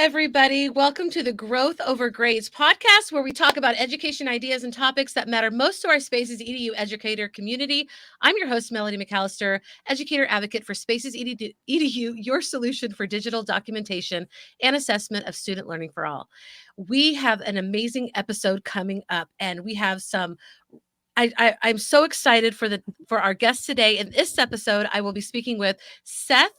everybody. Welcome to the Growth Over Grades podcast, where we talk about education ideas and topics that matter most to our Spaces EDU educator community. I'm your host, Melody McAllister, educator advocate for Spaces EDU, your solution for digital documentation and assessment of student learning for all. We have an amazing episode coming up, and we have some I'm so excited for our guests today. In this episode, I will be speaking with Seth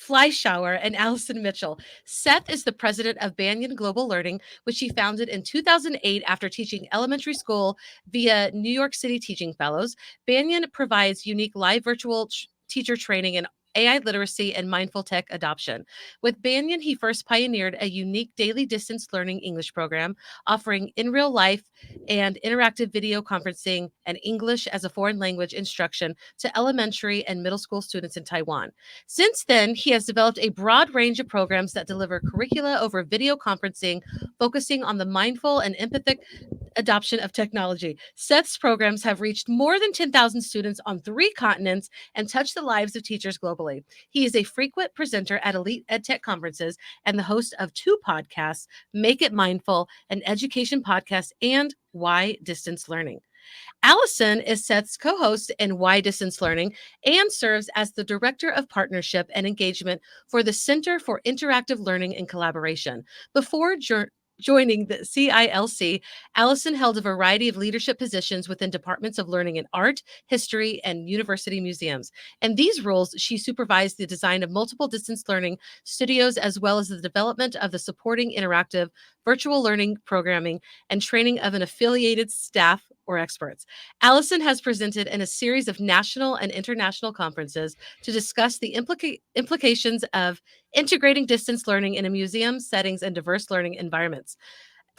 Fleischauer and Allyson Mitchell. Seth is the president of Banyan Global Learning, which he founded in 2008 after teaching elementary school via New York City Teaching Fellows. Banyan provides unique live virtual teacher training in AI literacy and mindful tech adoption. With Banyan, he first pioneered a unique daily distance learning English program offering in real life and interactive video conferencing and English as a foreign language instruction to elementary and middle school students in Taiwan. Since then, he has developed a broad range of programs that deliver curricula over video conferencing, focusing on the mindful and empathic adoption of technology. Seth's programs have reached more than 10,000 students on 3 continents and touched the lives of teachers globally. He is a frequent presenter at elite edtech conferences and the host of 2 podcasts, Make It Mindful, an education podcast, and Why Distance Learning. Allyson is Seth's co-host in Why Distance Learning and serves as the Director of Partnership and Engagement for the Center for Interactive Learning and Collaboration. Before joining the CILC, Allyson held a variety of leadership positions within departments of learning in art, history, and university museums. In these roles, she supervised the design of multiple distance learning studios, as well as the development of the supporting interactive virtual learning programming and training of an affiliated staff or experts. Allyson has presented in a series of national and international conferences to discuss the implications of integrating distance learning in a museum settings and diverse learning environments.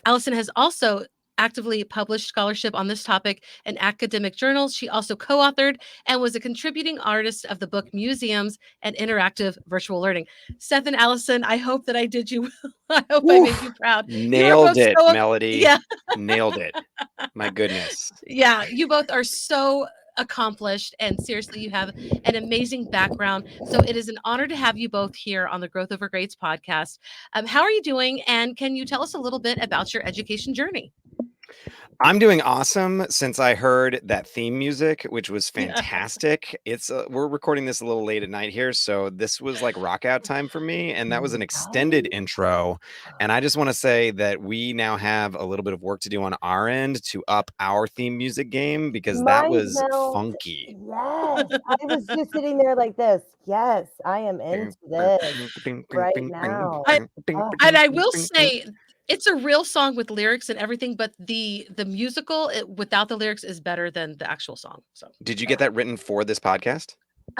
Allyson has also actively published scholarship on this topic in academic journals. She also co-authored and was a contributing artist of the book Museums and Interactive Virtual Learning. Seth and Allyson, I hope that I did you well. I hope I made you proud. Nailed it, Melody. Yeah. Nailed it. My goodness. Yeah, you both are so accomplished, and seriously, you have an amazing background. So it is an honor to have you both here on the Growth Over Grades podcast. How are you doing? And can you tell us a little bit about your education journey? I'm doing awesome since I heard that theme music, which was fantastic. It's we're recording this a little late at night here, so this was like rock out time for me, and that was an extended intro. And I just want to say that we now have a little bit of work to do on our end to up our theme music game because that was funky. Yes, I was just sitting there like this. Yes, I am into this right now. And I will say, it's a real song with lyrics and everything, but the musical without the lyrics is better than the actual song. So, did you get that written for this podcast?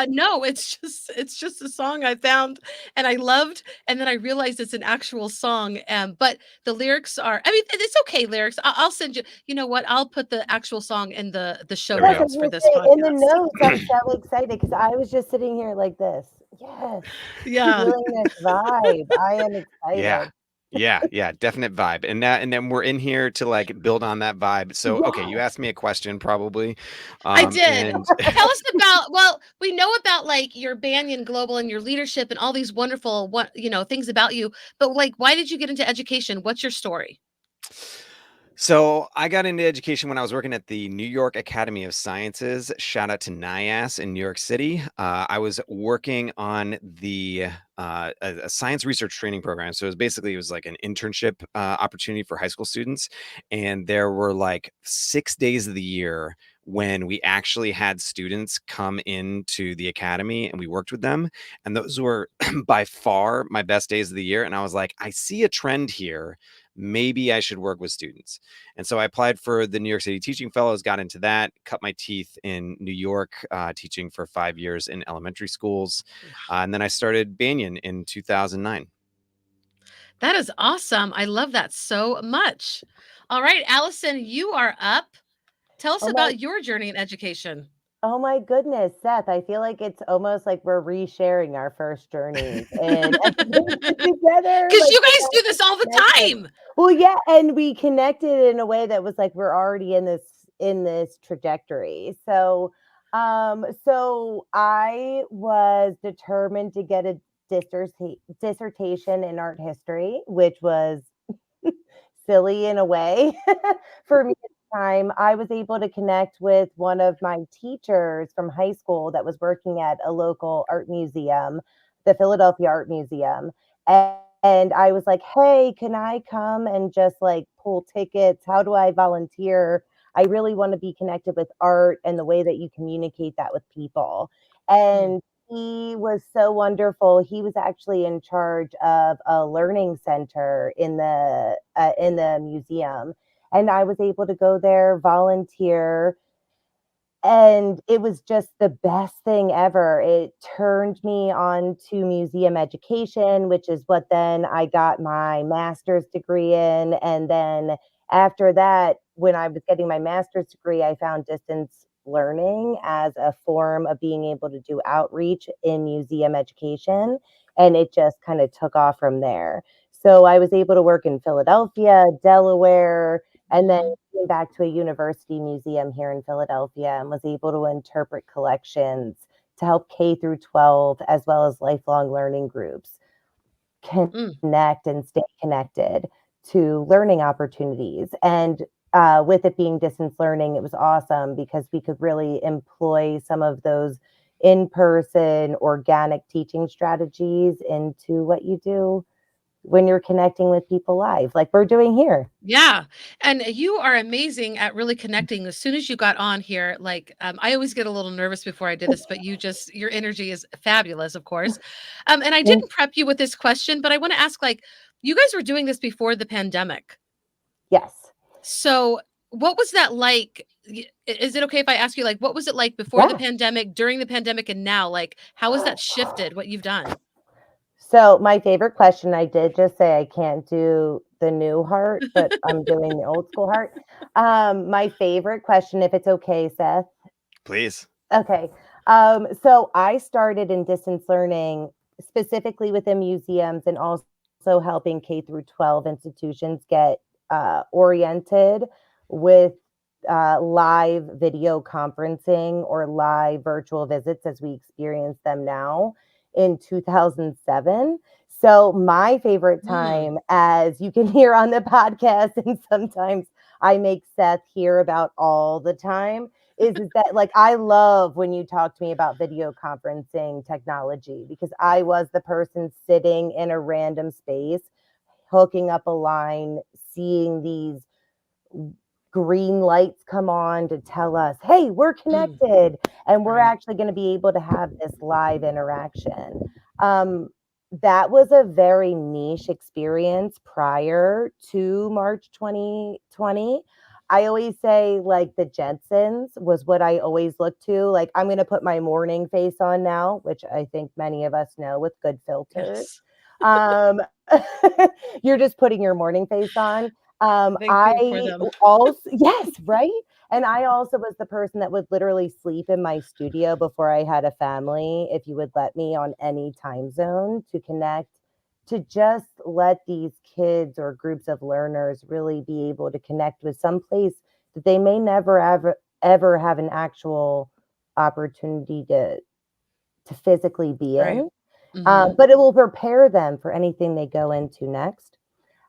No, it's just a song I found and I loved, and then I realized it's an actual song. But the lyrics are, I mean, it's okay. Lyrics. I'll send you. You know what? I'll put the actual song in the show notes for this podcast. In the notes, I'm so excited because I was just sitting here like this. Yes. Yeah. Feeling this vibe. I am excited. Yeah, definite vibe. And then we're in here to like build on that vibe. So, okay, you asked me a question probably. I did. Tell us about, well, we know about like your Banyan Global and your leadership and all these wonderful, things about you, but like, why did you get into education? What's your story? So I got into education when I was working at the New York Academy of Sciences. Shout out to NYAS in New York City. I was working on a science research training program. So it was like an internship opportunity for high school students. And there were like 6 days of the year when we actually had students come into the academy and we worked with them. And those were by far my best days of the year. And I was like, I see a trend here. Maybe I should work with students. And so I applied for the New York City Teaching Fellows, got into that, cut my teeth in New York, teaching for 5 years in elementary schools. And then I started Banyan in 2009. That is awesome. I love that so much. All right, Allyson, you are up. Tell us about your journey in education. Oh my goodness, Seth, I feel like it's almost like we're resharing our first journeys and together. Because you guys do this all the time. Well, yeah, and we connected in a way that was like we're already in this trajectory. So I was determined to get dissertation in art history, which was silly in a way for me at the time. I was able to connect with one of my teachers from high school that was working at a local art museum, the Philadelphia Art Museum. And I was like, hey, can I come and just like pull tickets? How do I volunteer? I really want to be connected with art and the way that you communicate that with people. And he was so wonderful. He was actually in charge of a learning center in the museum, and I was able to go there, volunteer, and it was just the best thing ever. It turned me on to museum education, which is what then I got my master's degree in. And then after that, when I was getting my master's degree, I found distance learning as a form of being able to do outreach in museum education. And it just kind of took off from there. So I was able to work in Philadelphia, Delaware, and then came back to a university museum here in Philadelphia and was able to interpret collections to help K through 12 as well as lifelong learning groups connect and stay connected to learning opportunities. And with it being distance learning, it was awesome because we could really employ some of those in-person organic teaching strategies into what you do when you're connecting with people live, like we're doing here. Yeah. And you are amazing at really connecting. As soon as you got on here, like I always get a little nervous before I did this, but your energy is fabulous, of course. And I didn't prep you with this question, but I want to ask, like, you guys were doing this before the pandemic. Yes. So what was that like? Is it okay if I ask you, like, what was it like before the pandemic, during the pandemic, and now? Like, how has that shifted what you've done? So my favorite question, I did just say I can't do the new heart, but I'm doing the old school heart. My favorite question, if it's okay, Seth. Please. Okay. So I started in distance learning specifically within museums and also helping K through 12 institutions get oriented with live video conferencing or live virtual visits as we experience them now in 2007. So my favorite time, as you can hear on the podcast, and sometimes I make Seth hear about all the time, is that like I love when you talk to me about video conferencing technology because I was the person sitting in a random space, hooking up a line, seeing these green lights come on to tell us, hey, we're connected and we're actually going to be able to have this live interaction. That was a very niche experience prior to March 2020. I always say, like, the Jetsons was what I always look to. Like, I'm going to put my morning face on now, which I think many of us know with good filters. Yes. You're just putting your morning face on. Thank you for them. Yes, right? And I also was the person that would literally sleep in my studio before I had a family, if you would let me, on any time zone to connect, to just let these kids or groups of learners really be able to connect with some place that they may never ever have an actual opportunity to physically be in. But it will prepare them for anything they go into next.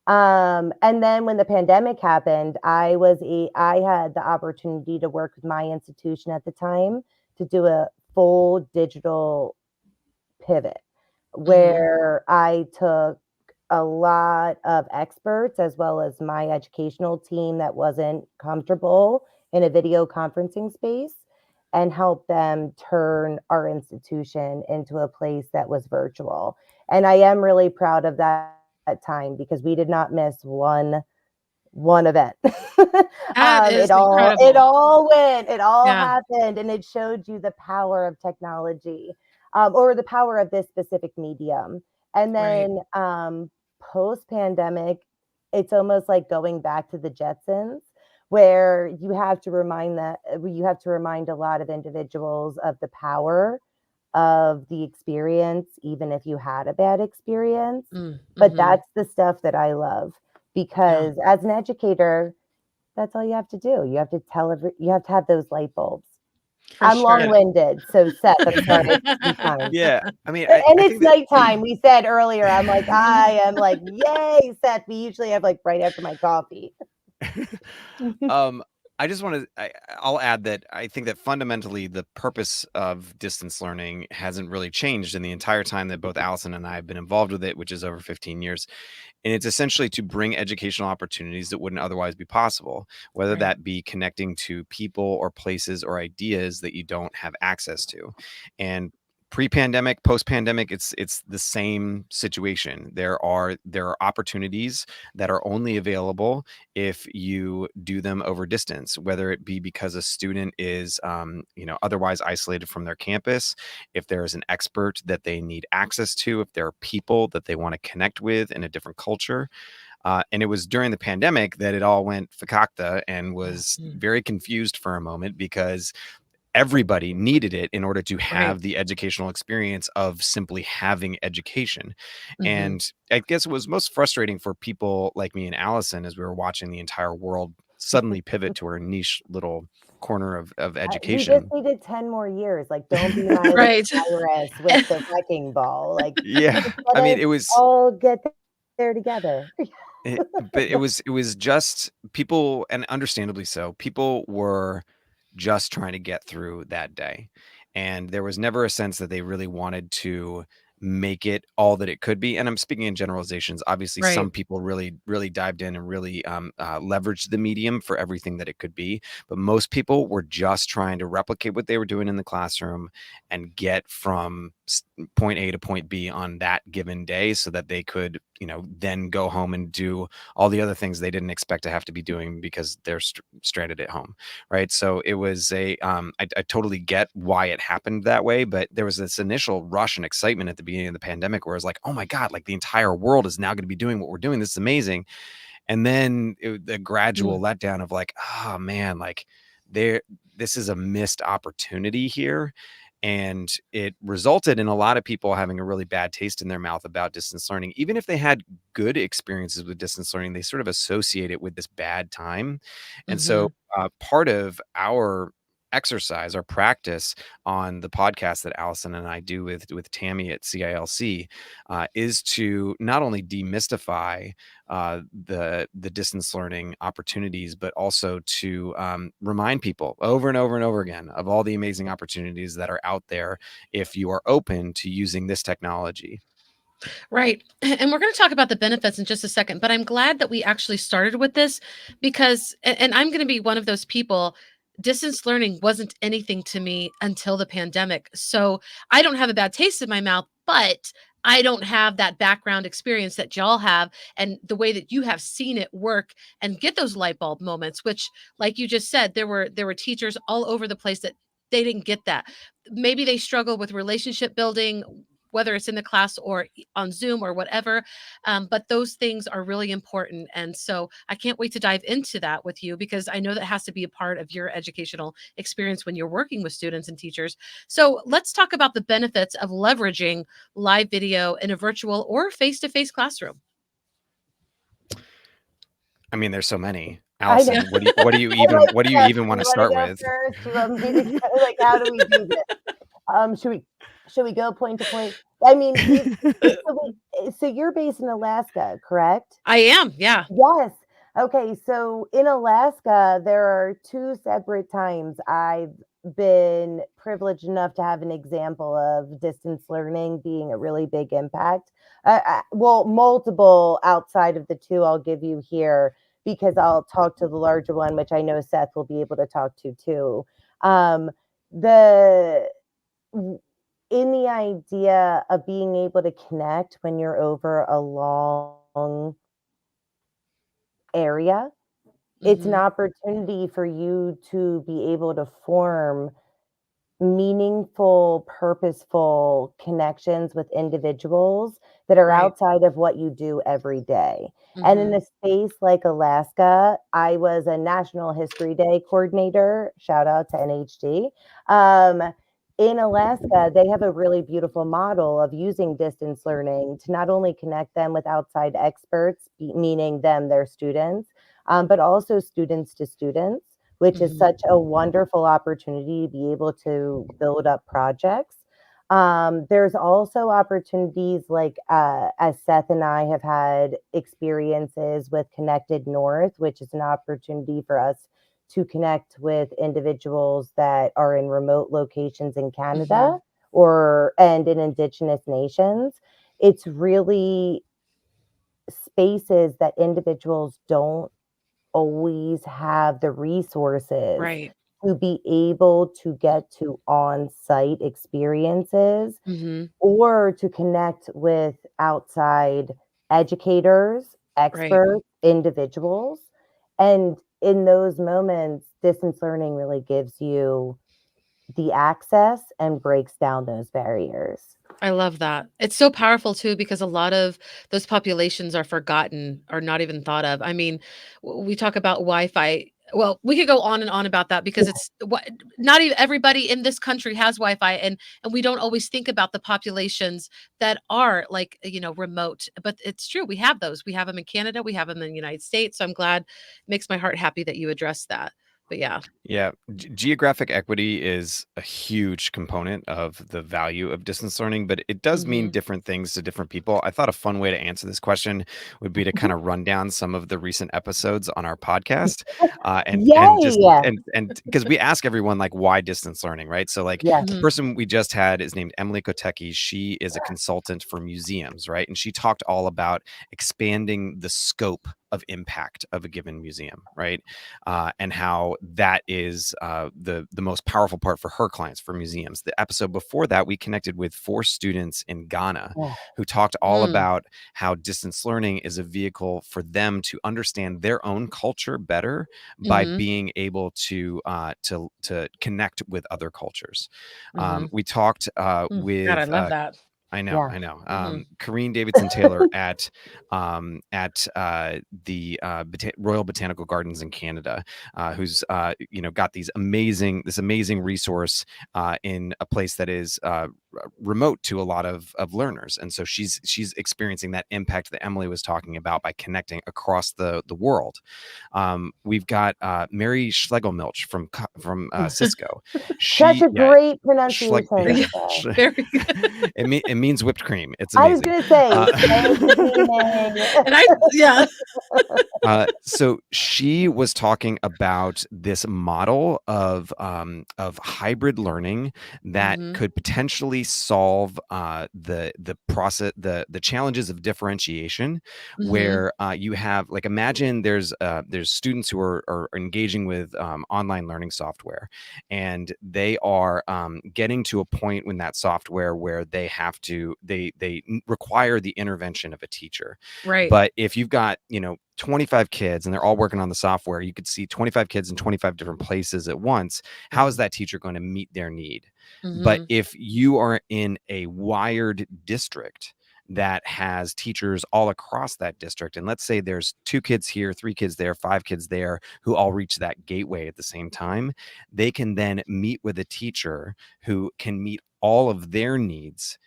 And then when the pandemic happened, I had the opportunity to work with my institution at the time to do a full digital pivot where I took a lot of experts as well as my educational team that wasn't comfortable in a video conferencing space and help them turn our institution into a place that was virtual. And I am really proud of that time because we did not miss one event. That is It incredible. all Yeah. happened, and it showed you the power of technology, or the power of this specific medium. And Right. then post pandemic, it's almost like going back to the Jetsons, where you have to remind a lot of individuals of the power of the experience, even if you had a bad experience. But that's the stuff that I love because Yeah. as an educator, that's all you have to do. You have to you have to have those light bulbs. For I'm sure. long-winded, so Seth, I'm sorry, be kind. Yeah, I mean, And I it's think that nighttime. We said earlier, I'm like, I am like, yay, Seth. We usually have like right after my coffee. um, I just want to. I'll add that I think that fundamentally the purpose of distance learning hasn't really changed in the entire time that both Allyson and I have been involved with it, which is over 15 years. And it's essentially to bring educational opportunities that wouldn't otherwise be possible, whether Right. that be connecting to people or places or ideas that you don't have access to. And pre-pandemic, post-pandemic, it's the same situation. There are opportunities that are only available if you do them over distance, whether it be because a student is otherwise isolated from their campus, if there is an expert that they need access to, if there are people that they want to connect with in a different culture. And it was during the pandemic that it all went fakakta and was Mhm. very confused for a moment because everybody needed it in order to Right. have the educational experience of simply having education. Mhm. And I guess it was most frustrating for people like me and Allyson as we were watching the entire world suddenly pivot to our niche little corner of We just education. needed 10 more years. Like, don't be Miley Right. Cyrus with the wrecking ball. Like, Yeah. just I let mean, us it was all get there together. but it was just people, and understandably so, people were just trying to get through that day. And there was never a sense that they really wanted to make it all that it could be. And I'm speaking in generalizations. Obviously, Right. some people really, really dived in and really leveraged the medium for everything that it could be. But most people were just trying to replicate what they were doing in the classroom and get from point A to point B on that given day so that they could, then go home and do all the other things they didn't expect to have to be doing because they're stranded at home. Right. So it was I totally get why it happened that way, but there was this initial rush and excitement at the beginning of the pandemic where it was like, oh my God, like the entire world is now going to be doing what we're doing. This is amazing. And then the gradual Mm. letdown of like, oh man, like there, this is a missed opportunity here. And it resulted in a lot of people having a really bad taste in their mouth about distance learning. Even if they had good experiences with distance learning, they sort of associate it with this bad time. And so Mhm. part of our exercise, our practice on the podcast that Allyson and I do with Tammy at CILC is to not only demystify the distance learning opportunities, but also to remind people over and over and over again of all the amazing opportunities that are out there if you are open to using this technology. Right. And we're going to talk about the benefits in just a second, but I'm glad that we actually started with this because, and I'm going to be one of those people. Distance learning wasn't anything to me until the pandemic. So I don't have a bad taste in my mouth, but I don't have that background experience that y'all have and the way that you have seen it work and get those light bulb moments, which, like you just said, there were teachers all over the place that they didn't get that. Maybe they struggle with relationship building, whether it's in the class or on Zoom or whatever. But those things are really important. And so I can't wait to dive into that with you because I know that has to be a part of your educational experience when you're working with students and teachers. So let's talk about the benefits of leveraging live video in a virtual or face to face classroom. I mean, there's so many. I know. Yeah. Allison, what do you Seth, even do want you to want to start go with? first? Do you want me to go? Like, how do we do this? Should we go point to point? I mean, so you're based in Alaska, correct? I am. Yeah. Yes. Okay, so in Alaska, there are two separate times I've been privileged enough to have an example of distance learning being a really big impact. Well, multiple outside of the two I'll give you here because I'll talk to the larger one, which I know Seth will be able to talk to too. Um, the in the idea of being able to connect when you're over a long area, it's an Hmm. opportunity for you to be able to form meaningful, purposeful connections with individuals that are Right. outside of what you do every day. And in Hmm. a space like Alaska, I was a National History Day coordinator. Shout out to NHD. In Alaska, they have a really beautiful model of using distance learning to not only connect them with outside experts, meaning them, their students, but also students to students which is such a wonderful opportunity to be able to build up projects. There's also opportunities like as Seth and I have had experiences with Connected North, which is an opportunity for us to connect with individuals that are in remote locations in Canada and in Indigenous nations. It's really spaces that individuals don't always have the resources Right. to be able to get to on-site experiences or to connect with outside educators, Right. experts, individuals. And in those moments, distance learning really gives you the access and breaks down those barriers. I love that. It's so powerful too because a lot of those populations are forgotten or not even thought of. I mean, we talk about Wi-Fi. Well, we could go on and on about that because it's what not even everybody in this country has Wi-Fi, and we don't always think about the populations that are like, remote. But it's true. We have those. We have them in Canada. We have them in the United States. So I'm glad. It makes my heart happy that you addressed that. But yeah. Yeah, geographic equity is a huge component of the value of distance learning, but it does mean different things to different people. I thought a fun way to answer this question would be to kind of run down some of the recent episodes on our podcast, Yay! and because we ask everyone like why distance learning, right? So like Yes. the person we just had is named Emily Kotecki. She is a consultant for museums, right? And she talked all about expanding the scope of impact of a given museum, right? And how that is the most powerful part for her clients, for museums. The episode before that, we connected with 4 students in Ghana who talked all about how distance learning is a vehicle for them to understand their own culture better by being able to connect with other cultures. We talked with God, I love that. I know. Correne Davidson Taylor at the Royal Botanical Gardens in Canada, who's got this amazing resource in a place that is remote to a lot of learners, and so she's experiencing that impact that Emily was talking about by connecting across the world. We've got Mary Schlegelmilch from Cisco. Such a great pronunciation. Very good. It means whipped cream. It's I was amazing. going to say, so she was talking about this model of hybrid learning that could potentially solve the process, the challenges of differentiation, where you have, like, imagine there's students who are engaging with online learning software, and they are getting to a point in that software where they require the intervention of a teacher. Right. But if you've got 25 kids and they're all working on the software, you could see 25 kids in 25 different places at once. How is that teacher going to meet their need? But if you are in a wired district that has teachers all across that district, and let's say there's 2 kids here, 3 kids there, 5 kids there, who all reach that gateway at the same time, they can then meet with a teacher who can meet all of their needs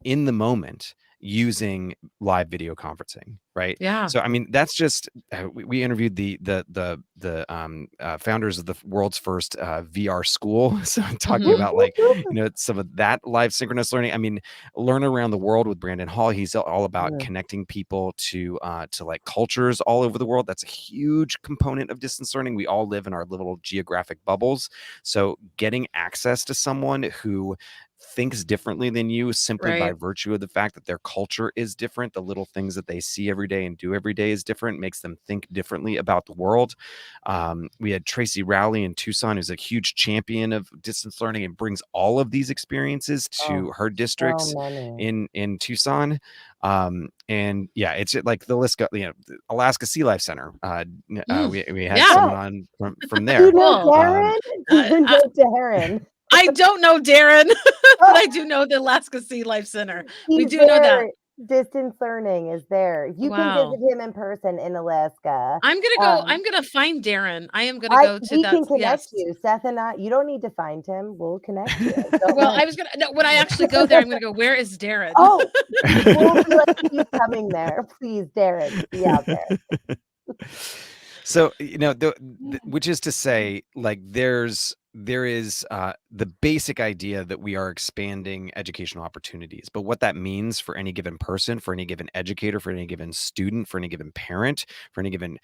in the moment using live video conferencing, right? Yeah. So I mean, that's just we interviewed the founders of the world's first VR school, so I'm talking about like some of that live synchronous learning. I mean, Learn Around the World with Brandon Hall, he's all about connecting people to like cultures all over the world. That's a huge component of distance learning. We all live in our little geographic bubbles, so getting access to someone who thinks differently than you simply by virtue of the fact that their culture is different, the little things that they see every day and do every day is different, makes them think differently about the world. We had Tracy Rowley in Tucson, who's a huge champion of distance learning and brings all of these experiences to her districts in Tucson. And yeah, it's like the list got, Alaska Sea Life Center. We had someone on from there. Do you know Darren? Do you know Darren? I don't know Darren, but I do know the Alaska Sea Life Center. We do know that. Distance learning is there. You can visit him in person in Alaska. I'm gonna find Darren. I am gonna go to we that. can connect you, Seth and I. You don't need to find him. We'll connect you. Well, I was gonna when I actually go there, I'm gonna go, where is Darren? Oh, we'll be like, he's coming there. Please, Darren, be out there. So, which is to say, like, there is the basic idea that we are expanding educational opportunities, but what that means for any given person, for any given educator, for any given student, for any given parent, for any given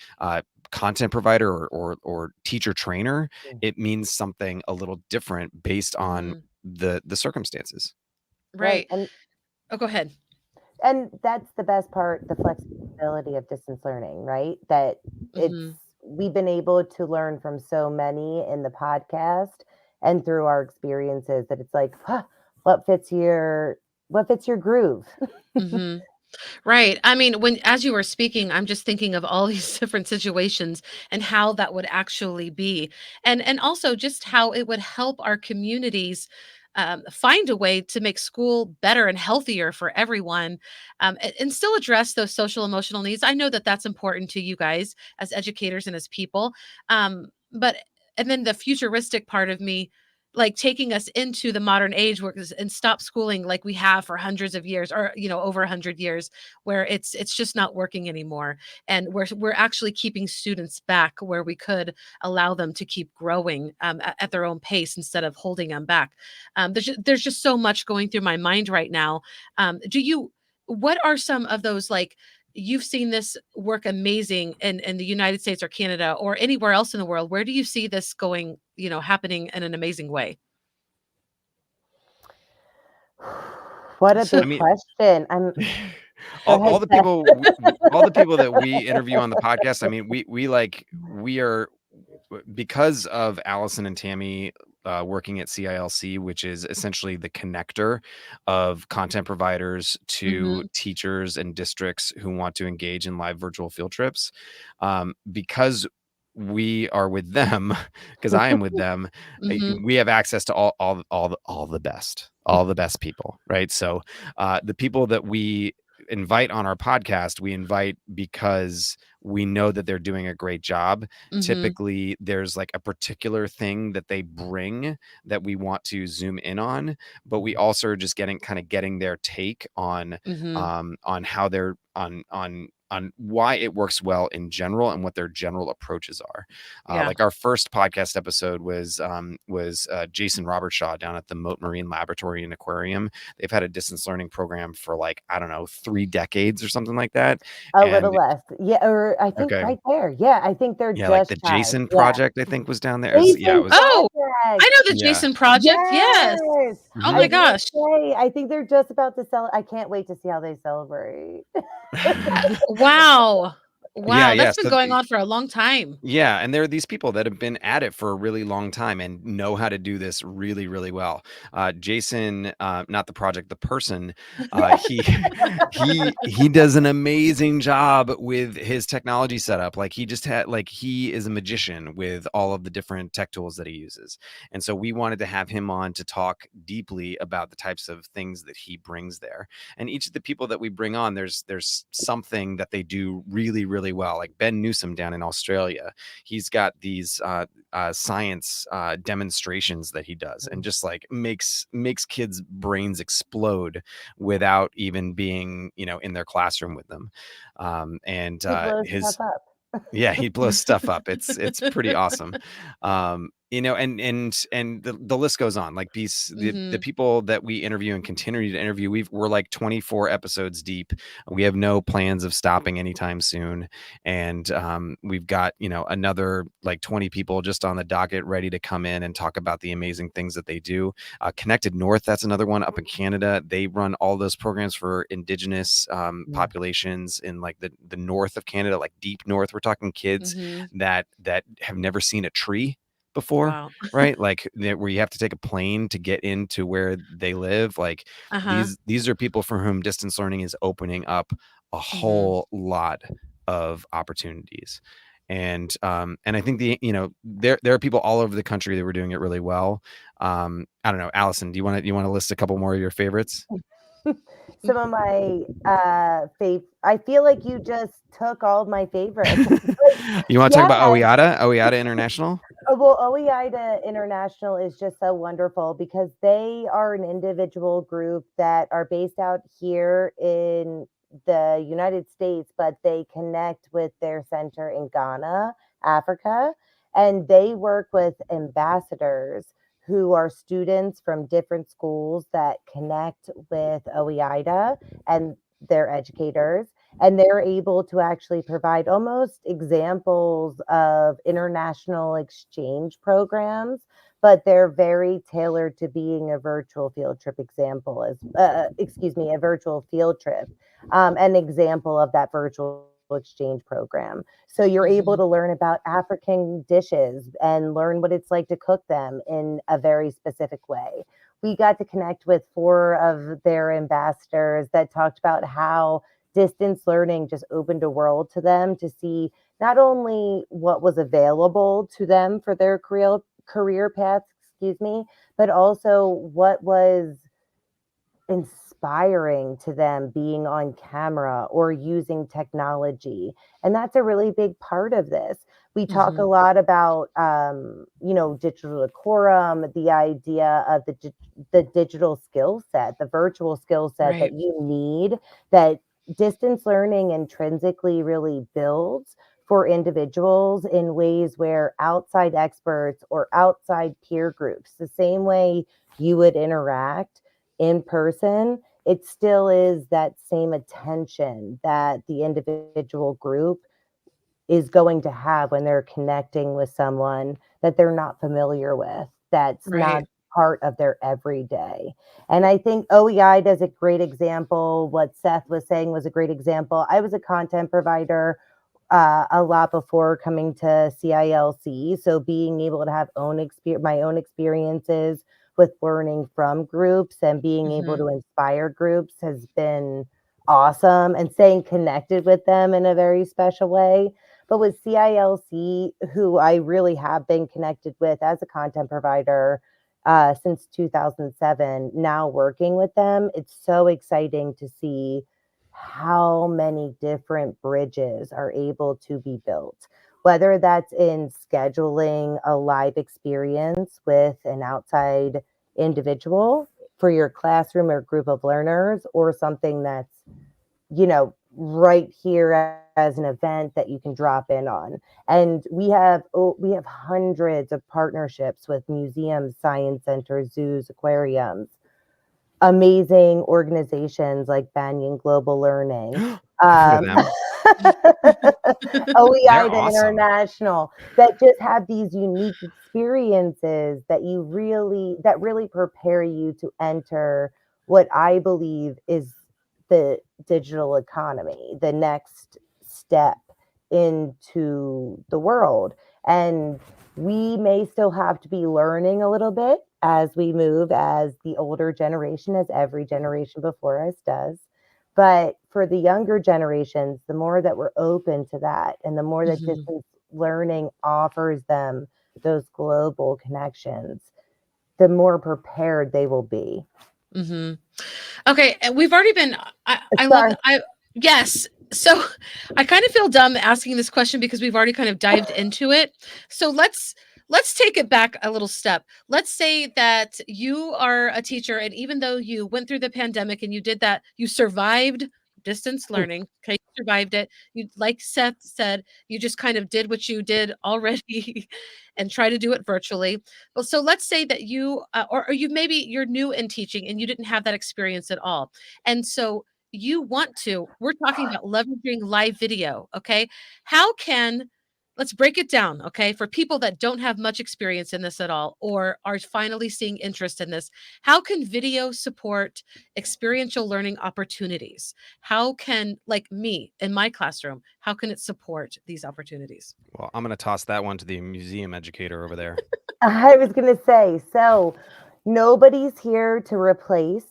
content provider or teacher trainer, it means something a little different based on the circumstances. Right. And Oh, go ahead. that's the best part, the flexibility of distance learning, right? That we've been able to learn from so many in the podcast and through our experiences that it's like, huh, what fits your groove? Right. I mean, as you were speaking, I'm just thinking of all these different situations and how that would actually be. And also just how it would help our communities find a way to make school better and healthier for everyone, and still address those social emotional needs. I know that that's important to you guys as educators and as people. But and then the futuristic part of me, like taking us into the modern age and stop schooling like we have for hundreds of years, or over 100 years, where it's just not working anymore, and we're actually keeping students back where we could allow them to keep growing at their own pace instead of holding them back. There's just so much going through my mind right now. Do you What are some of those, like, you've seen this work amazing in the United States or Canada or anywhere else in the world? Where do you see this going, happening in an amazing way? What a I big mean, question. Go all ahead, the Seth. people all the people that we interview on the podcast, I mean, we are, because of Allyson and Tammy working at CILC, which is essentially the connector of content providers to teachers and districts who want to engage in live virtual field trips. Because we are with them, because I am with them, we have access to all the best people, right? So the people that we invite on our podcast, we invite because we know that they're doing a great job. Typically, there's like a particular thing that they bring that we want to zoom in on, but we also are just getting their take on how they're on why it works well in general and what their general approaches are. Yeah. Like our first podcast episode was Jason Robertshaw down at the Moat Marine Laboratory and Aquarium. They've had a distance learning program for, like, I don't know, 3 decades or something like that. A little And less. Yeah, or I think okay. right there. Yeah, I think they're Yeah, like just the shy. Jason Yeah. Project, I think, was down there. It was, Jason Oh, I Project. know the yeah. Jason Project. Yes. Yes. Oh I my was Mhm. gonna gosh. say, I think they're just about to I can't wait to see how they celebrate. Wow. Yeah, Wow, yeah. that's been So going on for a long time. yeah, and there are these people that have been at it for a really long time and know how to do this really, really well. Jason, not the project, the person, he he does an amazing job with his technology setup. Like, he is a magician with all of the different tech tools that he uses. And so we wanted to have him on to talk deeply about the types of things that he brings there. And each of the people that we bring on, there's something that they do really, really well. Like Ben Newsom down in Australia, he's got these science demonstrations that he does, and just like makes kids' brains explode without even being in their classroom with them. And He blows his stuff up. Yeah, he blows stuff up. It's pretty awesome. And the list goes on. Like, the people that we interview and continue to interview, we're like 24 episodes deep. We have no plans of stopping anytime soon. And we've got, another like 20 people just on the docket ready to come in and talk about the amazing things that they do. Connected North, that's another one up in Canada. They run all those programs for Indigenous populations in like the north of Canada, like deep north. We're talking kids that have never seen a tree before, Wow. right? Like, where you have to take a plane to get into where they live. Like, these are people for whom distance learning is opening up a whole lot of opportunities. And I think there are people all over the country that were doing it really well. I don't know, Allyson, do you want to list a couple more of your favorites? Some of my I feel like you just took all of my favorites. You want to talk about Yes. OEIDA International? Well, OEIDA International is just so wonderful because they are an individual group that are based out here in the United States, but they connect with their center in Ghana Africa, and they work with ambassadors who are students from different schools that connect with OEIDA and their educators. And they're able to actually provide almost examples of international exchange programs, but they're very tailored to being a virtual field trip example, as a virtual field trip, an example of that virtual exchange program. So you're able to learn about African dishes and learn what it's like to cook them in a very specific way. We got to connect with 4 of their ambassadors that talked about how distance learning just opened a world to them to see not only what was available to them for their career paths, but also what was inspiring to them being on camera or using technology. And that's a really big part of this. We talk a lot about, digital decorum, the idea of the digital skill set, the virtual skill set that you need, that distance learning intrinsically really builds for individuals in ways where outside experts or outside peer groups, the same way you would interact in person, it still is that same attention that the individual group is going to have when they're connecting with someone that they're not familiar with, that's not part of their everyday. And I think OEI does a great example. What Seth was saying was a great example. I was a content provider a lot before coming to CILC. So being able to have my own experiences with learning from groups and being able to inspire groups has been awesome, and staying connected with them in a very special way. But with CILC, who I really have been connected with as a content provider since 2007, now working with them, it's so exciting to see how many different bridges are able to be built, whether that's in scheduling a live experience with an outside individual for your classroom or group of learners, or something that's, right here as an event that you can drop in on. And we have hundreds of partnerships with museums, science centers, zoos, aquariums, amazing organizations like Banyan Global Learning, I've heard of them. They're OEIDA awesome. International, that just have these unique experiences that really prepare you to enter what I believe is the digital economy, the next step into the world. And we may still have to be learning a little bit as we move, as the older generation, as every generation before us does. But for the younger generations, the more that we're open to that, and the more that distance learning offers them those global connections, the more prepared they will be. Okay, and we've already been. I love. Yes. So I kind of feel dumb asking this question because we've already kind of dived into it. So let's take it back a little step. Let's say that you are a teacher, and even though you went through the pandemic and you did that, you survived distance learning. Okay, you survived it. You, like Seth said, you just kind of did what you did already and try to do it virtually. Well, so let's say that you, or you maybe you're new in teaching and you didn't have that experience at all, and so you want to. We're talking about leveraging live video. Okay, how can let's break it down, okay? For people that don't have much experience in this at all or are finally seeing interest in this, how can video support experiential learning opportunities? How can, like me in my classroom, how can it support these opportunities? Well, I'm going to toss that one to the museum educator over there. I was going to say, so nobody's here to replace,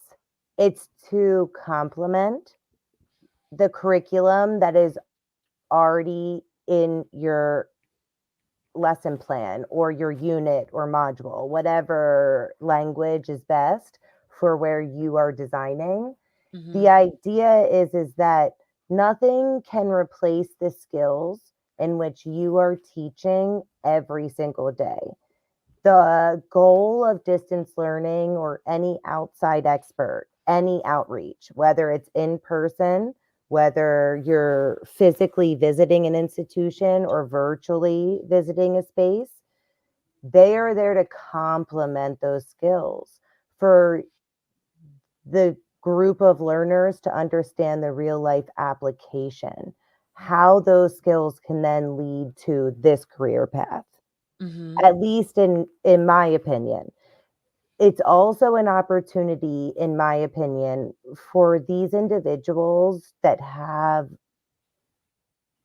it's to complement the curriculum that is already in your lesson plan or your unit or module, whatever language is best for where you are designing. The idea is that nothing can replace the skills in which you are teaching every single day. The goal of distance learning or any outside expert, any outreach, whether it's in person whether you're physically visiting an institution or virtually visiting a space, they are there to complement those skills for the group of learners to understand the real life application, how those skills can then lead to this career path, at least in my opinion. It's also an opportunity, in my opinion, for these individuals that have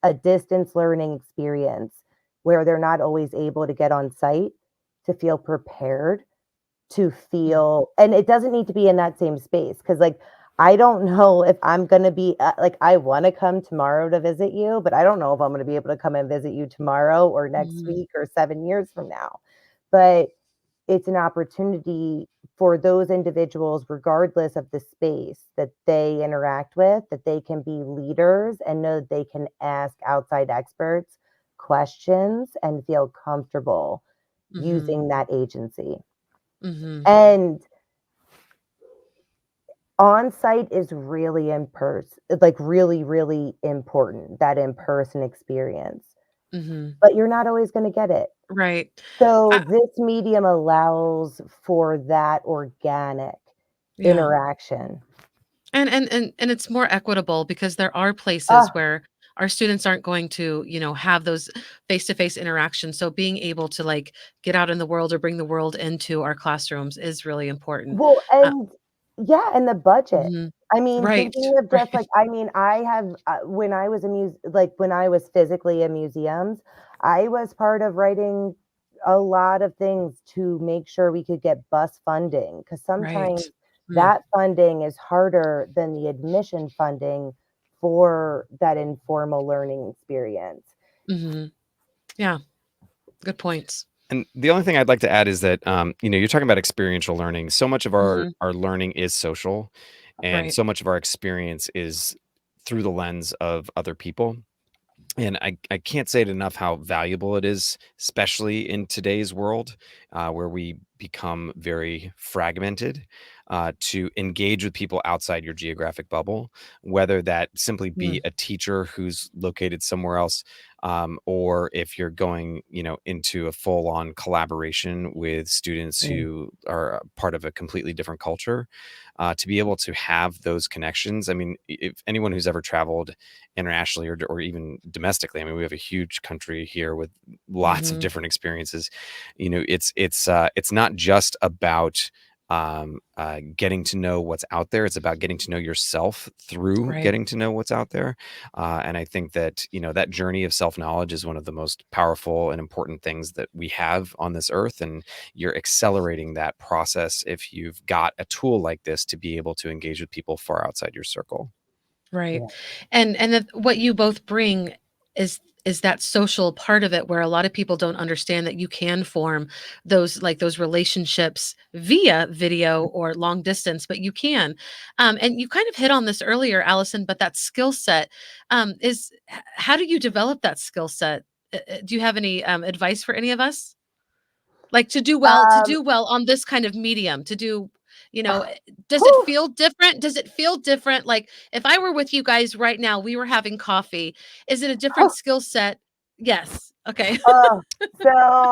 a distance learning experience where they're not always able to get on site to feel prepared, to feel, and it doesn't need to be in that same space, because like I don't know if I'm going to be like, I want to come tomorrow to visit you, but I don't know if I'm going to be able to come and visit you tomorrow or next Mhm. week or 7 years from now. But it's an opportunity for those individuals, regardless of the space that they interact with, that they can be leaders and know that they can ask outside experts questions and feel comfortable Mhm. using that agency. Mhm. And on site is really in person, like really, really important, that in person experience. Mhm. But you're not always going to get it. Right. So I, this medium allows for that organic yeah. interaction. And it's more equitable because there are places Ah, where our students aren't going to, have those face-to-face interactions. So being able to like get out in the world or bring the world into our classrooms is really important. well, Uh, and yeah, and the budget. mhm. I mean, Right. thinking of just Right. like, I mean, I have, when I was like when I was physically in museums, I was part of writing a lot of things to make sure we could get bus funding, because sometimes Right. Mm. that funding is harder than the admission funding for that informal learning experience. Mhm. Yeah. Good points. And the only thing I'd like to add is that, you're talking about experiential learning. So much of our Mhm. our learning is social, and Right. so much of our experience is through the lens of other people. And I can't say it enough how valuable it is, especially in today's world, where we become very fragmented, to engage with people outside your geographic bubble, whether that simply be Mm. a teacher who's located somewhere else, or if you're going, into a full-on collaboration with students Mm. who are a part of a completely different culture, to be able to have those connections. I mean, if anyone who's ever traveled internationally or even domestically. I mean, we have a huge country here with lots of Mhm. different experiences. It's not just about getting to know what's out there. It's about getting to know yourself through Right. getting to know what's out there. And I think that that journey of self knowledge is one of the most powerful and important things that we have on this earth. And you're accelerating that process if you've got a tool like this to be able to engage with people far outside your circle. Right. Yeah. And what you both bring is that social part of it where a lot of people don't understand that you can form those relationships via video or long distance, but you can. And you kind of hit on this earlier, Allison, but that skill set how do you develop that skill set? Do you have any advice for any of us? Like to Um, do well on this kind of medium, to do, you know, eh, does it whew, feel different? Does it feel different? Like if I were with you guys right now, we were having coffee, is it a different skill set? Yes. Okay. oh,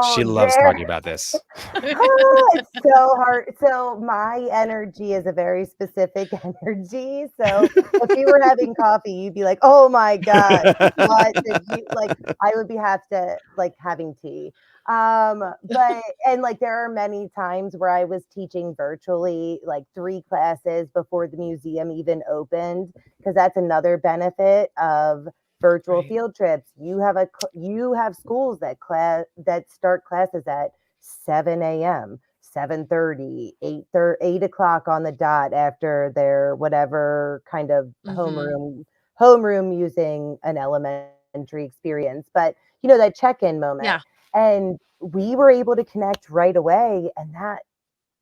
She so loves talking there. about this. It's so hard. So my energy is a very specific energy. So if we were having coffee, you'd be like, "Oh my god, what did you like?" I would be have to like having tea. But and like there are many times where I was teaching virtually, like 3 classes before the museum even opened, because that's another benefit of virtual Right. field trips. You have schools that start classes at 7 a.m., 7:30, 8 o'clock on the dot after their whatever kind of Mhm. homeroom using an elementary experience. But that check-in moment. Yeah. And we were able to connect right away. And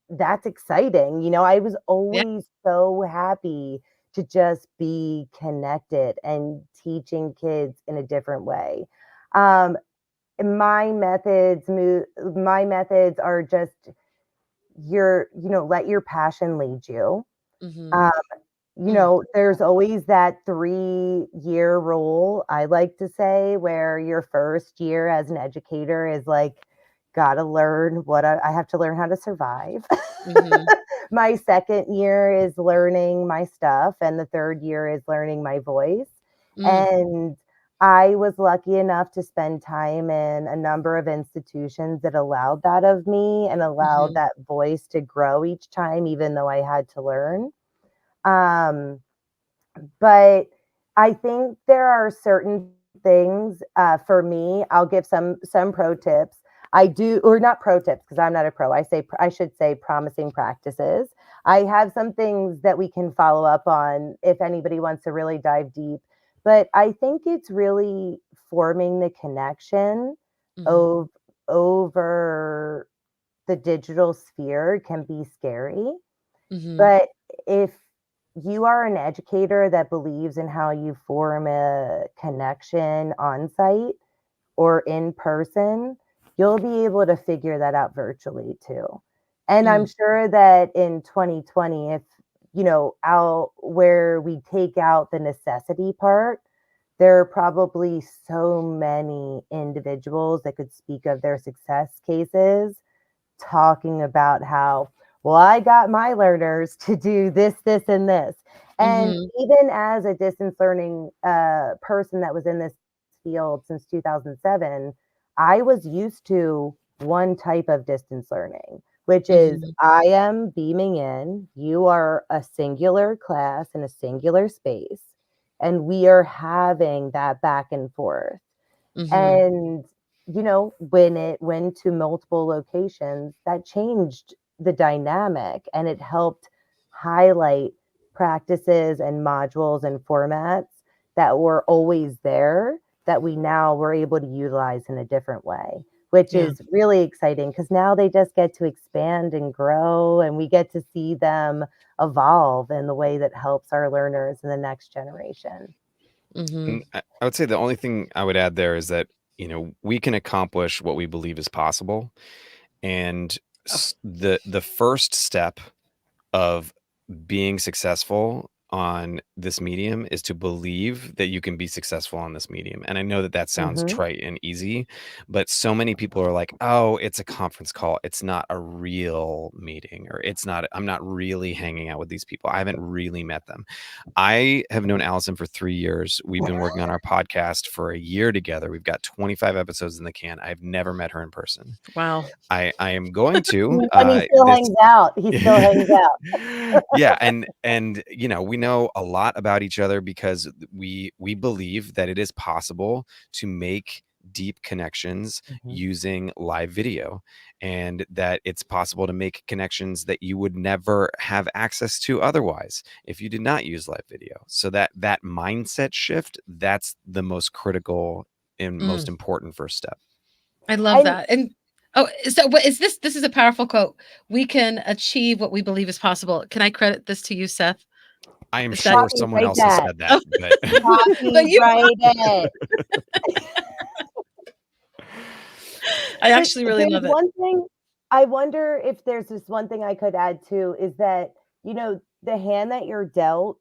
that's exciting. I was Yeah. always so happy to just be connected and teaching kids in a different way. Um, my methods are just let your passion lead you. Mhm. Um, There's always that 3-year rule, I like to say, where your first year as an educator is like, gotta learn what I have to learn how to survive. Mhm. My second year is learning my stuff, and the third year is learning my voice. Mm. And I was lucky enough to spend time in a number of institutions that allowed that of me and allowed Mhm. that voice to grow each time, even though I had to learn. Um, but I think there are certain things, for me, I'll give some pro tips. I do, or not pro tips, because I'm not a pro. I should say promising practices. I have some things that we can follow up on if anybody wants to really dive deep. But I think it's really forming the connection Mhm. of over the digital sphere can be scary. Mhm. But if you are an educator that believes in how you form a connection on site or in person, you'll be able to figure that out virtually too. And I'm Mm. sure that in 2020, if out where we take out the necessity part, there are probably so many individuals that could speak of their success cases talking about how, well, I got my learners to do this, this, and this. And Mhm. even as a distance learning person that was in this field since 2007, I was used to one type of distance learning, which is Mhm. I am beaming in, you are a singular class in a singular space, and we are having that back and forth. Mhm. And, when it went to multiple locations, that changed the dynamic and it helped highlight practices and modules and formats that were always there that we now were able to utilize in a different way, which Yeah. is really exciting because now they just get to expand and grow and we get to see them evolve in the way that helps our learners in the next generation. Mhm. And I would say the only thing I would add there is that, we can accomplish what we believe is possible. And Oh. the first step of being successful on this medium is to believe that you can be successful on this medium. And I know that that sounds Hmm. trite and easy, but so many people are like, "Oh, it's a conference call. It's not a real meeting, or I'm not really hanging out with these people. I haven't really met them." I have known Allyson for 3 years. We've been working on our podcast for a year together. We've got 25 episodes in the can. I've never met her in person. Wow. I am going to, And he still this hangs out. He still hangs out. yeah, and we know a lot about each other because we believe that it is possible to make deep connections Mhm. using live video, and that it's possible to make connections that you would never have access to otherwise if you did not use live video. So that mindset shift, that's the most critical and most Mm. important first step. I love And that. And so what is this? This is a powerful quote. We can achieve what we believe is possible. Can I credit this to you, Seth? I am Is that sure someone copyright else has that. said that, oh, but but you Copyright it. I But actually really there's love it. one thing I wonder if there's this one thing I could add too is that, the hand that you're dealt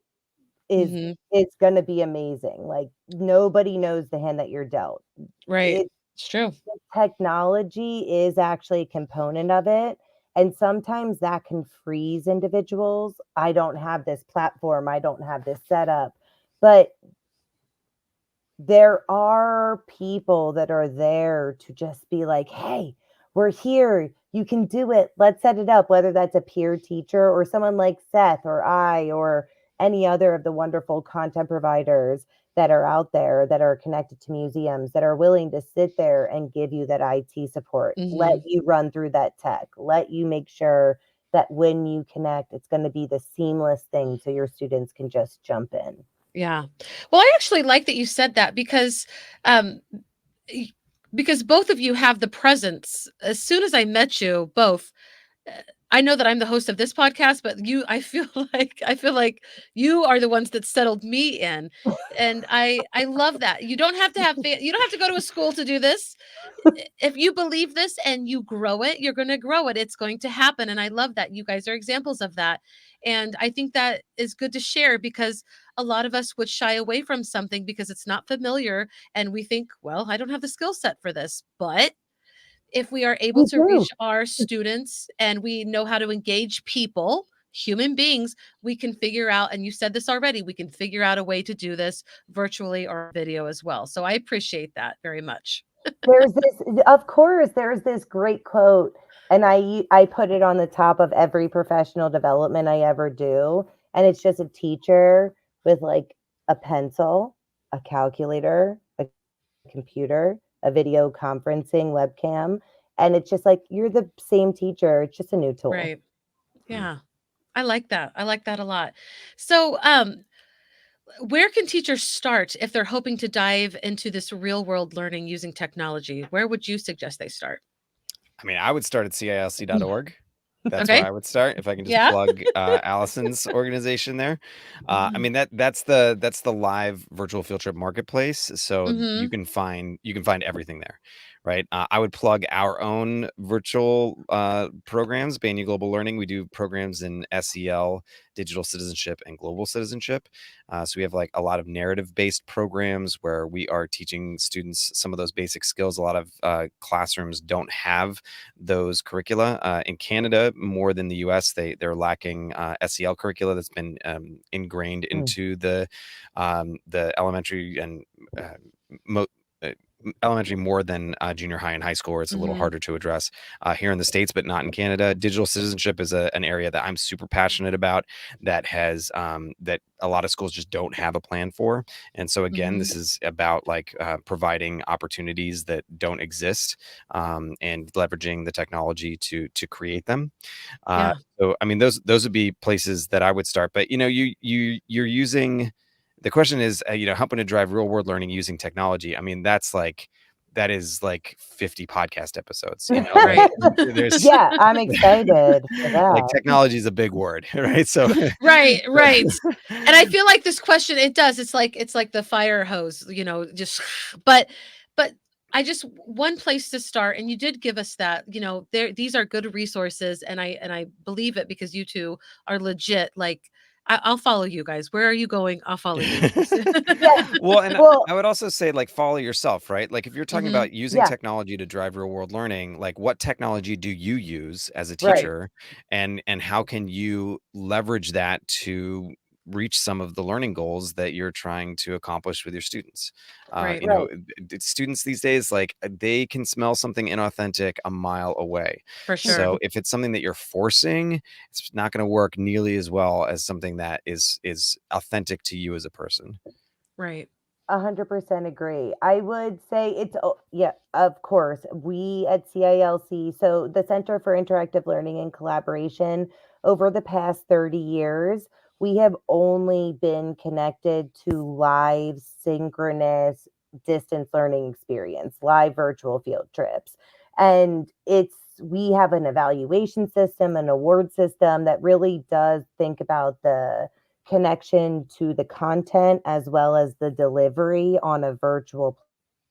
is Mhm. it's gonna be amazing. Like nobody knows the hand that you're dealt. Right. It It's true. Technology is actually a component of it. And sometimes that can freeze individuals. I don't have this platform. I don't have this setup. But there are people that are there to just be like, hey, we're here. You can do it. Let's set it up, whether that's a peer teacher or someone like Seth or I or any other of the wonderful content providers that are out there that are connected to museums that are willing to sit there and give you that IT support, let Mhm. you run through that tech, let you make sure that when you connect, it's going to be the seamless thing so your students can just jump in. Yeah. Well, I actually like that you said that um because both of you have the presence. As soon as I met you, both, I know that I'm the host of this podcast, but I feel like you are the ones that settled me in. And I love that. You don't have to you don't have to go to a school to do this. If you believe this and you grow it, you're going to grow it. It's going to happen. And I love that you guys are examples of that. And I think that is good to share because a lot of us would shy away from something because it's not familiar. And we think, well, I don't have the skill set for this. But if we are able You to do. reach our students and we know how to engage people, human beings, we can figure out, and you said this already, we can figure out a way to do this virtually or video as well. So I appreciate that very much. There's this, of course, there's this great quote, and I put it on the top of every professional development I ever do, and it's just a teacher with like a pencil, a calculator, a computer, a video conferencing webcam, and it's just like you're the same teacher, it's just a new tool. Right. Yeah. I like that. I like that a lot. So, where can teachers start if they're hoping to dive into this real world learning using technology? Where would you suggest they start? I mean, I would start at CILC.org. That's where Okay. I would start if I can just Yeah. plug Allison's organization there. I mean that's the live virtual field trip marketplace, so Mm-hmm. you can find everything there, right? I would plug our own virtual programs, Banyan Global Learning. We do programs in SEL, digital citizenship, and global citizenship. So we have like a lot of narrative-based programs where we are teaching students some of those basic skills. A lot of classrooms don't have those curricula. In Canada, more than the US, they're lacking SEL curricula that's been ingrained Mm. into the elementary and uh, mo- uh, elementary more than junior high and high school, where it's a little Mm-hmm. harder to address here in the States, but not in Canada. Digital citizenship is an area that I'm super passionate about, that has that a lot of schools just don't have a plan for. And so again, Mm-hmm. this is about like providing opportunities that don't exist, and leveraging the technology to create them. Uh, Yeah. so I mean, those would be places that I would start. But you know, you're using, the question is, helping to drive real world learning using technology. I mean, that is like 50 podcast episodes. You know, like Right. there's Yeah, I'm excited for like that. technology is a big word, right? So Right, right. And I feel like this question, it's like the fire hose, just but but I just one place to start, and you did give us that, these are good resources, and I believe it because you two are legit. Like I'll follow you guys. Where are you going? I'll follow you guys. Yes. Well, and Well, I would also say, like, follow yourself, right? Like, if you're talking Hmm. about using yeah, technology to drive real world learning, like, what technology do you use as a right. teacher, and how can you leverage that to reach some of the learning goals that you're trying to accomplish with your students? Right. Right. Students these days, like, they can smell something inauthentic a mile away. For sure. So if it's something that you're forcing, it's not going to work nearly as well as something that is authentic to you as a person. Right. 100% agree. I would say it's, oh, yeah, of course. We at CILC, so the Center for Interactive Learning and Collaboration, over the past 30 years, we have only been connected to live, synchronous, distance learning experience, live virtual field trips. And we have an evaluation system, an award system that really does think about the connection to the content as well as the delivery on a virtual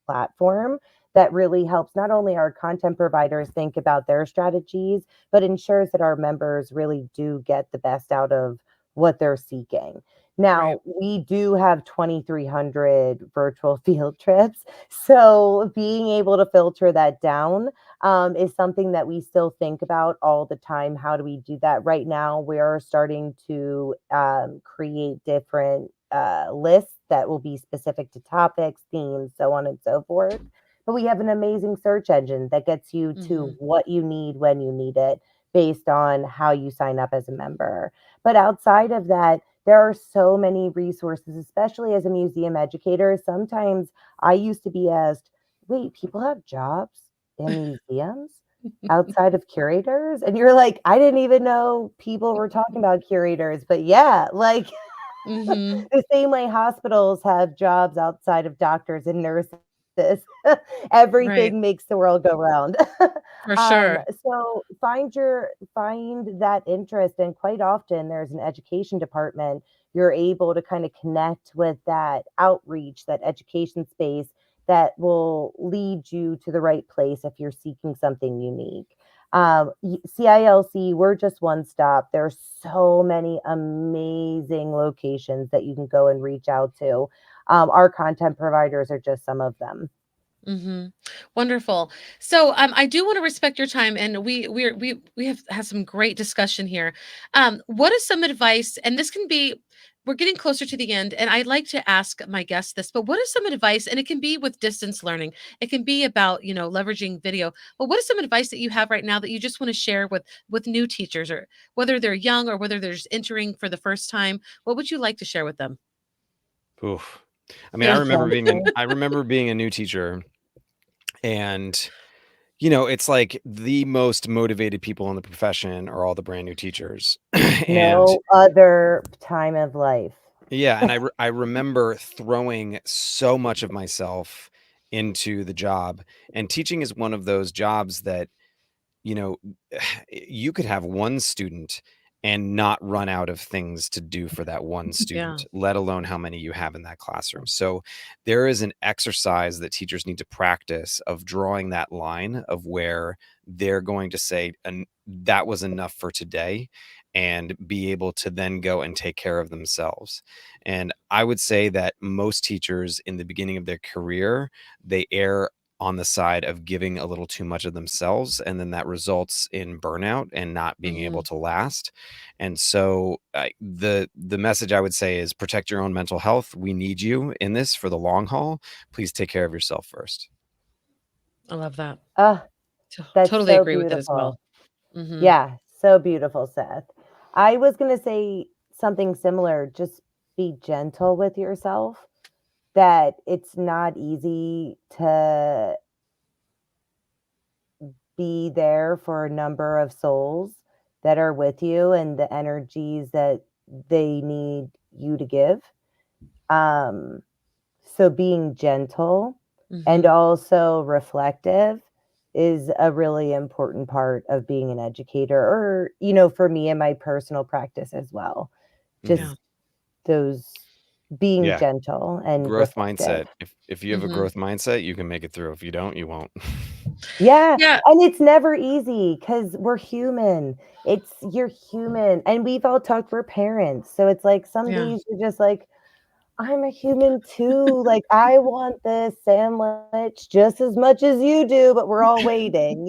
platform that really helps not only our content providers think about their strategies, but ensures that our members really do get the best out of what they're seeking. Right. Now, we do have 2,300 virtual field trips. So being able to filter that down is something that we still think about all the time. How do we do that? Right now, we are starting to create different lists that will be specific to topics, themes, so on and so forth. But we have an amazing search engine that gets you to Hmm. what you need when you need it based on how you sign up as a member. But outside of that, there are so many resources, especially as a museum educator. Sometimes I used to be asked, wait, people have jobs in museums outside of curators? And you're like, I didn't even know people were talking about curators. But yeah, like Hmm. the same way hospitals have jobs outside of doctors and nurses. Everything Right. makes the world go round. For sure. So find that interest, and quite often there's an education department. You're able to kind of connect with that outreach, that education space that will lead you to the right place if you're seeking something unique. CILC, we're just one stop. There's so many amazing locations that you can go and reach out to. Our content providers are just some of them. Mm-hmm. Wonderful. So I do want to respect your time, and we have had some great discussion here. What is some advice? And this can be, we're getting closer to the end, and I'd like to ask my guests this. But what is some advice? And it can be with distance learning. It can be about leveraging video. But what is some advice that you have right now that you just want to share with new teachers, or whether they're young or whether they're just entering for the first time? What would you like to share with them? Oof. I mean, Stay gentle. I remember being a new teacher, and it's like the most motivated people in the profession are all the brand new teachers. And No other time of life. yeah, and I remember throwing so much of myself into the job, and teaching is one of those jobs that you know, you could have one student and not run out of things to do for that one Yeah. student, let alone how many you have in that classroom. So there is an exercise that teachers need to practice of drawing that line of where they're going to say, and that was enough for today, and be able to then go and take care of themselves. And I would say that most teachers in the beginning of their career, they err on the side of giving a little too much of themselves, and then that results in burnout and not being able Hmm. to last. And so the message I would say is protect your own mental health. We need you in this for the long haul. Please take care of yourself first. I love that. That's Totally so agree with it as beautiful. well. Hmm. Yeah, so beautiful, Seth. I was going to say something similar. Just be gentle with yourself, that it's not easy to be there for a number of souls that are with you and the energies that they need you to give. Um, so being gentle and Hmm. also reflective is a really important part of being an educator, or, for me in my personal practice as well. Mhm. Yeah. Just those being Yeah, gentle and growth reflective. mindset. If you have a Hmm. growth mindset, you can make it through. If you don't, you won't. Yeah, Yeah. and it's never easy because we're human. You're human, and we've all talked, we're parents, so it's like some Yeah. days you're just like, I'm a human too. Like, I want this sandwich just as much as you do, but we're all waiting.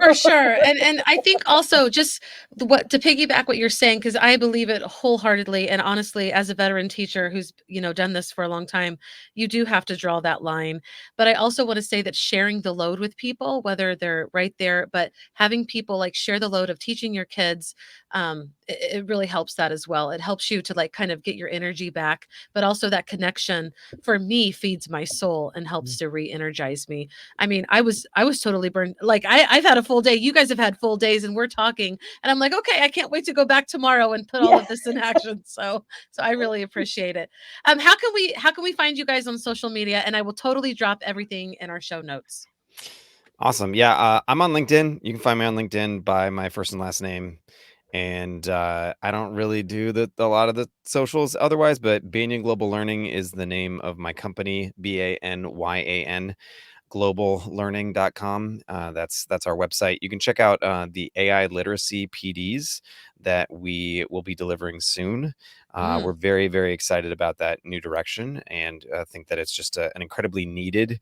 For sure. And I think also just what to piggyback what you're saying, because I believe it wholeheartedly. And honestly, as a veteran teacher who's, done this for a long time, you do have to draw that line. But I also want to say that sharing the load with people, whether they're right there, but having people like share the load of teaching your kids, it really helps that as well. It helps you to like kind of get your energy back, but also that connection for me feeds my soul and helps to re-energize me. I mean, I was totally burned. Like I've had a full day. You guys have had full days, and we're talking, and I'm like, okay, I can't wait to go back tomorrow and put all Yeah. of this in action. So I really appreciate it. How can we find you guys on social media? And I will totally drop everything in our show notes. Awesome. Yeah, I'm on LinkedIn. You can find me on LinkedIn by my first and last name. And I don't really do a lot of the socials otherwise, but Banyan Global Learning is the name of my company, BANYAN globallearning.com. That's our website. You can check out the AI literacy PDs that we will be delivering soon. We're Mm, very, very excited about that new direction, and think that it's just an incredibly needed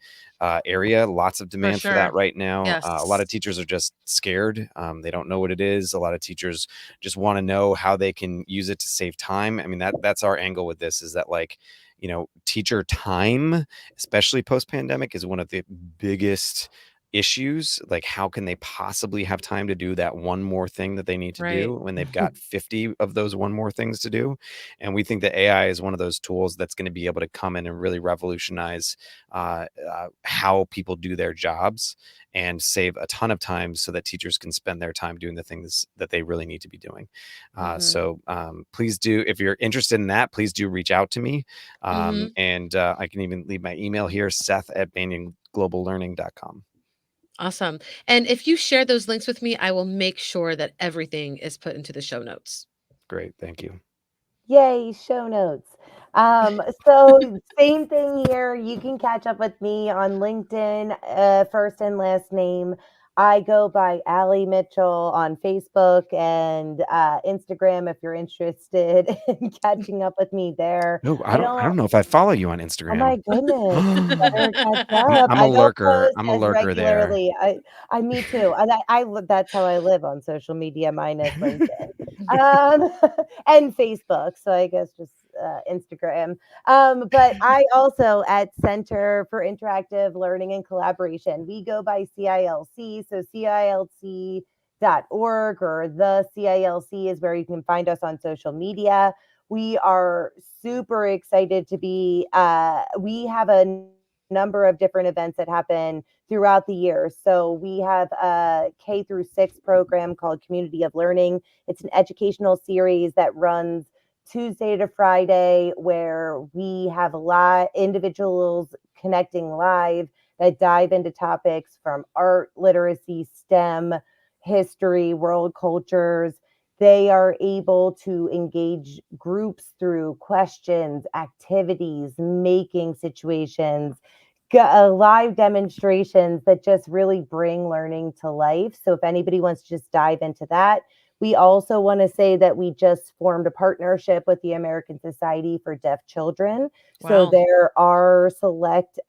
area. Lots of for demand for that sure. right now. A lot Yes. of teachers are just scared. They don't know what it is. A lot of teachers just want to know how they can use it to save time. I mean, that's our angle with this, is that, like, teacher time, especially post pandemic, is one of the biggest issues. Like, how can they possibly have time to do that one more thing that they need to Right. do when they've got 50 of those one more things to do? And we think that AI is one of those tools that's going to be able to come in and really revolutionize how people do their jobs and save a ton of time so that teachers can spend their time doing the things that they really need to be doing. Hmm. So please do, if you're interested in that, please do reach out to me. Hmm. And I can even leave my email here, Seth at BanyanGlobalLearning.com. Awesome. And if you share those links with me, I will make sure that everything is put into the show notes. Great. Thank you. Yay, show notes. So same thing here. You can catch up with me on LinkedIn, first and last name. I go by Allie Mitchell on Facebook and Instagram if you're interested in catching up with me there. No, I I don't, don't know if I follow you on oh Instagram. my goodness, you better catch I'm up. I'm a I don't lurker. post I'm a as lurker there. regularly. Me too. That's how I live on social media minus LinkedIn. Um, and Facebook. So I guess just Instagram. But I also at Center for Interactive Learning and Collaboration, we go by CILC. So CILC.org or the CILC is where you can find us on social media. We are super excited to be, we have a number of different events that happen throughout the year. So we have a K through 6 program called Community of Learning. It's an educational series that runs Tuesday to Friday, where we have a lot individuals connecting live that dive into topics from art, literacy, STEM, history, world cultures. They are able to engage groups through questions, activities, making situations, live demonstrations that just really bring learning to life. So if anybody wants to just dive into that, we also want to say that we just formed a partnership with the American Society for Deaf Children. So Wow. there are select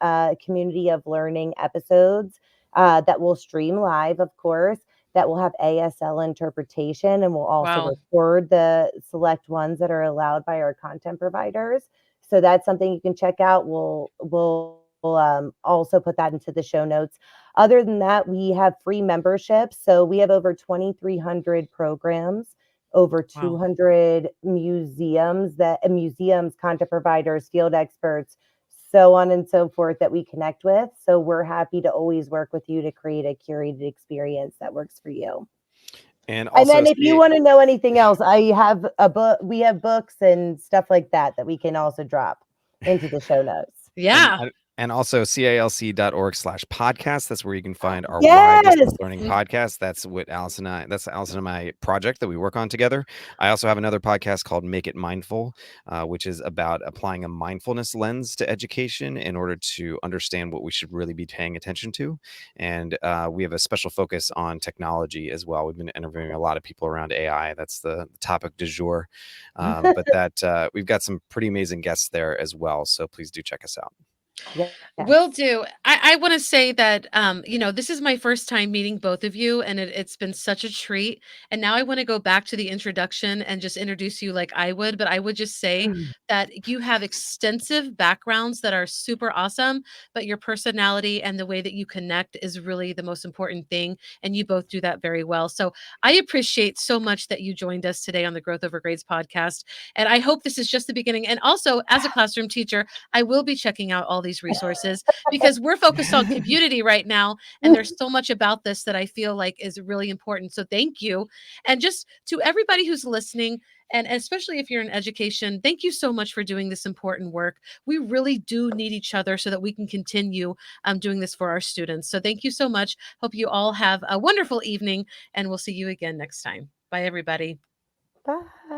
community of learning episodes that will stream live, of course, that will have ASL interpretation, and we'll also Wow. record the select ones that are allowed by our content providers. So that's something you can check out. We'll also put that into the show notes. Other than that, we have free memberships. So we have over 2,300 programs, over Wow. 200 museums, content providers, field experts, so on and so forth that we connect with. So we're happy to always work with you to create a curated experience that works for you. And And also then if you want to know anything else, I have a book, we have books and stuff like that that we can also drop into the show notes. and Yeah. and also CILC.org/podcast. That's where you can find our wide Yes. distance learning podcast. That's Allison and my project that we work on together. I also have another podcast called Make It Mindful, which is about applying a mindfulness lens to education in order to understand what we should really be paying attention to. And we have a special focus on technology as well. We've been interviewing a lot of people around AI. That's the topic du jour. But that we've got some pretty amazing guests there as well. So please do check us out. Yes. Will do. I want to say that, this is my first time meeting both of you, and it's been such a treat. And now I want to go back to the introduction and just introduce you like I would, but I would just say that you have extensive backgrounds that are super awesome, but your personality and the way that you connect is really the most important thing. And you both do that very well. So I appreciate so much that you joined us today on the Growth Over Grades podcast. And I hope this is just the beginning. And also, as a classroom teacher, I will be checking out all these resources because we're focused on community right now. And there's so much about this that I feel like is really important. So thank you. And just to everybody who's listening, and especially if you're in education, thank you so much for doing this important work. We really do need each other so that we can continue doing this for our students. So thank you so much. Hope you all have a wonderful evening, and we'll see you again next time. Bye, everybody. Bye.